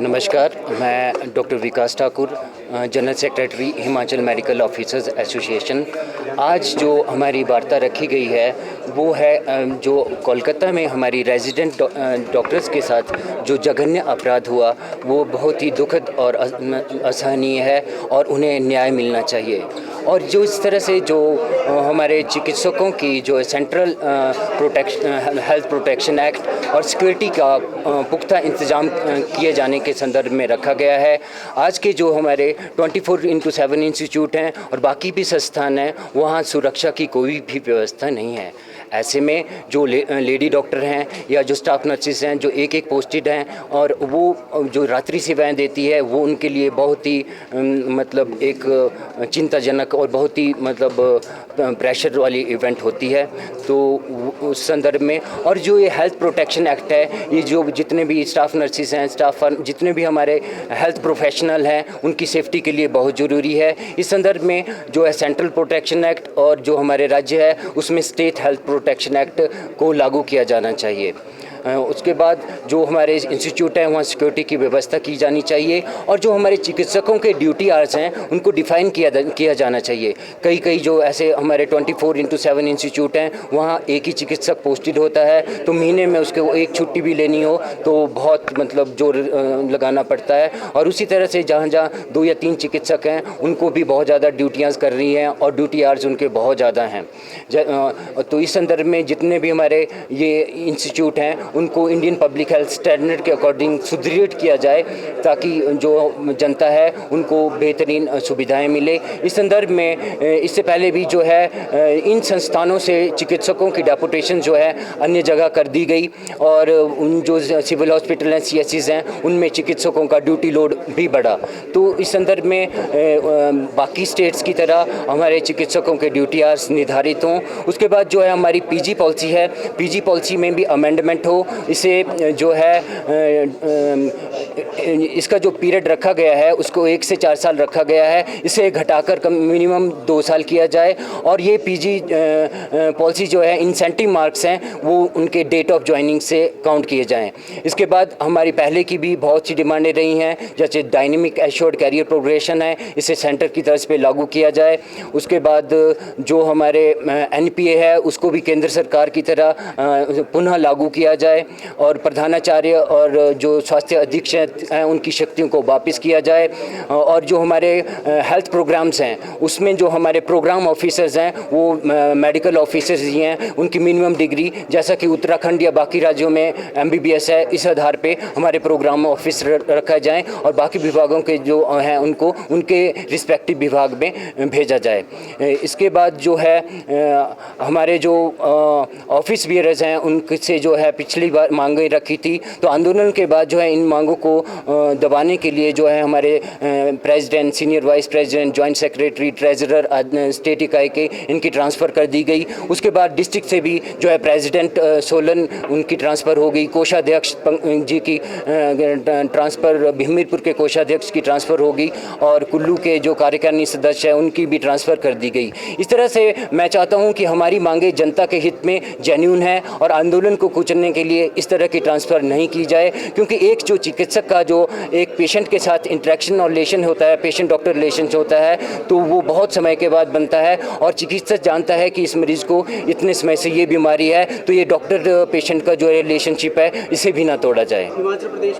नमस्कार, मैं doctor Vikas Thakur, general secretary Himachal medical officers association. आज जो हमारी वार्ता रखी गई है वो है जो कोलकाता में हमारी रेजिडेंट डॉक्टर्स के साथ जो जघन्य अपराध हुआ वो बहुत ही दुखद और असहनीय है और उन्हें न्याय मिलना चाहिए। और जो इस तरह से जो हमारे चिकित्सकों की जो सेंट्रल हेल्थ प्रोटेक्शन एक्ट और सिक्योरिटी का पुख्ता इंतजाम किए जाने के संदर्भ में रखा गया है। आज के जो हमारे 24/7 इंस्टीट्यूट हैं और बाकी भी संस्थान हैं, वहाँ सुरक्षा की कोई भी व्यवस्था नहीं है। ऐसे में जो लेडी डॉक्टर हैं या जो स्टाफ नर्सेस हैं जो एक पोस्टेड हैं और वो जो रात्रि सेवाएं देती है वो उनके लिए बहुत ही मतलब एक चिंताजनक और बहुत ही मतलब प्रेशर वाली इवेंट होती है। तो उस संदर्भ में और जो ये हेल्थ प्रोटेक्शन एक्ट है, ये जो जितने भी स्टाफ नर्सेस हैं, जितने भी हमारे हेल्थ प्रोफेशनल हैं, उनकी सेफ्टी के लिए बहुत ज़रूरी है। इस संदर्भ में जो है सेंट्रल प्रोटेक्शन एक्ट और जो हमारे राज्य है उसमें स्टेट हेल्थ प्रोटेक्शन एक्ट को लागू किया जाना चाहिए। उसके बाद जो हमारे इंस्टीट्यूट हैं वहाँ सिक्योरिटी की व्यवस्था की जानी चाहिए और जो हमारे चिकित्सकों के ड्यूटी आवर्स हैं उनको डिफ़ाइन किया जाना चाहिए। कई जो ऐसे हमारे 24/7 इंस्टीट्यूट हैं वहाँ एक ही चिकित्सक पोस्टेड होता है, तो महीने में उसके एक छुट्टी भी लेनी हो तो बहुत मतलब जोर लगाना पड़ता है। और उसी तरह से जहाँ 2 या 3 चिकित्सक हैं उनको भी बहुत ज़्यादा ड्यूटियाँ कर रही हैं और ड्यूटी आवर्स उनके बहुत ज़्यादा हैं। तो इस संदर्भ में जितने भी हमारे ये इंस्टीट्यूट हैं उनको इंडियन पब्लिक हेल्थ स्टैंडर्ड के अकॉर्डिंग सुदृढ़ किया जाए ताकि जो जनता है उनको बेहतरीन सुविधाएं मिले। इस संदर्भ में इससे पहले भी जो है इन संस्थानों से चिकित्सकों की डेपुटेशन जो है अन्य जगह कर दी गई और उन जो सिविल हॉस्पिटल हैं, CHCs हैं, उनमें चिकित्सकों का ड्यूटी लोड भी बढ़ा। तो इस संदर्भ में बाकी स्टेट्स की तरह हमारे चिकित्सकों के ड्यूटी आवर्स निर्धारित हों। उसके बाद जो है हमारी PG पॉलिसी है, PG पॉलिसी में भी अमेंडमेंट हो। इसे जो है इसका जो पीरियड रखा गया है उसको 1 से 4 साल रखा गया है, इसे घटाकर मिनिमम 2 साल किया जाए। और ये PG पॉलिसी जो है इंसेंटिव मार्क्स हैं वो उनके डेट ऑफ ज्वाइनिंग से काउंट किए जाएं। इसके बाद हमारी पहले की भी बहुत सी डिमांडें रही हैं, जैसे डायनेमिक एश्योर्ड कैरियर प्रोग्रेशन है, इसे सेंटर की तरफ पे लागू किया जाए। उसके बाद जो हमारे NPA है उसको भी केंद्र सरकार की तरह पुनः लागू किया जाए और प्रधानाचार्य और जो स्वास्थ्य अधीक्षक हैं उनकी शक्तियों को वापस किया जाए। और जो हमारे हेल्थ प्रोग्राम्स हैं उसमें जो हमारे प्रोग्राम ऑफिसर्स हैं वो मेडिकल ऑफिसर्स ही हैं, उनकी मिनिमम डिग्री जैसा कि उत्तराखंड या बाकी राज्यों में MBBS है, इस आधार पे हमारे प्रोग्राम ऑफिसर रखा जाए और बाकी विभागों के जो हैं उनको उनके रिस्पेक्टिव विभाग में भेजा जाए। इसके बाद जो है हमारे जो ऑफिस बियरर्स हैं उनसे जो है पिछली बार मांगें रखी थी, तो आंदोलन के बाद जो है इन मांगों को दबाने के लिए जो है हमारे president, senior vice president, joint secretary, treasurer state इकाई के इनकी ट्रांसफ़र कर दी गई। उसके बाद डिस्ट्रिक्ट से भी जो है प्रेसिडेंट सोलन उनकी ट्रांसफ़र हो गई, कोषाध्यक्ष जी की ट्रांसफ़र, हमीरपुर के कोषाध्यक्ष की ट्रांसफ़र होगी और कुल्लू के जो कार्यकारिणी सदस्य हैं उनकी भी ट्रांसफ़र कर दी गई। इस तरह से मैं चाहता हूँ कि हमारी मांगें जनता के हित में जेन्युइन है और आंदोलन को कुचलने के लिए इस तरह की ट्रांसफ़र नहीं की जाए, क्योंकि एक जो चिकित्सक का जो एक पेशेंट के साथ इंटरेक्शन और रिलेशन होता है, पेशेंट डॉक्टर रिलेशन होता है, तो वो बहुत समय के बाद बनता है और चिकित्सक जानता है कि इस मरीज़ को इतने समय से ये बीमारी है, तो ये डॉक्टर पेशेंट का जो रिलेशनशिप है इसे भी ना तोड़ा जाए।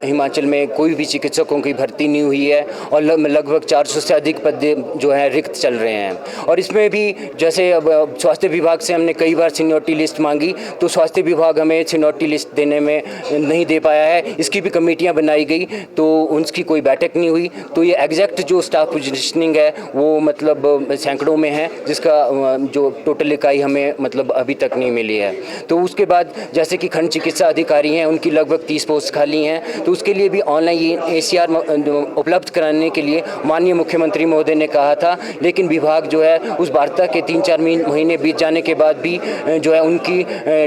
हिमाचल में कोई भी चिकित्सकों की भर्ती नहीं हुई है और लगभग 400 से अधिक पद जो है रिक्त चल रहे हैं। और इसमें भी जैसे अब स्वास्थ्य विभाग से हमने कई बार सीनियरिटी लिस्ट मांगी तो स्वास्थ्य विभाग हमें सीनियरिटी लिस्ट देने में नहीं दे पाया है। इसकी भी कमेटियां बनाई गई तो उनकी कोई बैठक नहीं हुई। तो ये एग्जैक्ट जो स्टाफ पोजीशनिंग है वो मतलब सैकड़ों में है, जिसका जो टोटल इकाई हमें मतलब अभी तक नहीं मिली है। तो उसके बाद जैसे कि खंड चिकित्सा अधिकारी हैं उनकी लगभग 30 पोस्ट खाली हैं, तो उसके लिए भी ऑनलाइन ACR उपलब्ध कराने के लिए माननीय मुख्यमंत्री महोदय ने कहा था, लेकिन विभाग जो है उस वार्ता के 3-4 महीने बीत जाने के बाद भी जो है उनकी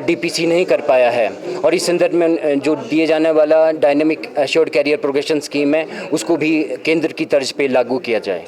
DPC नहीं कर पाया है। और इस संदर्भ में जो दिए जाने वाला dynamic assured career progression scheme है उसको भी केंद्र की तर्ज पे लागू किया जाए।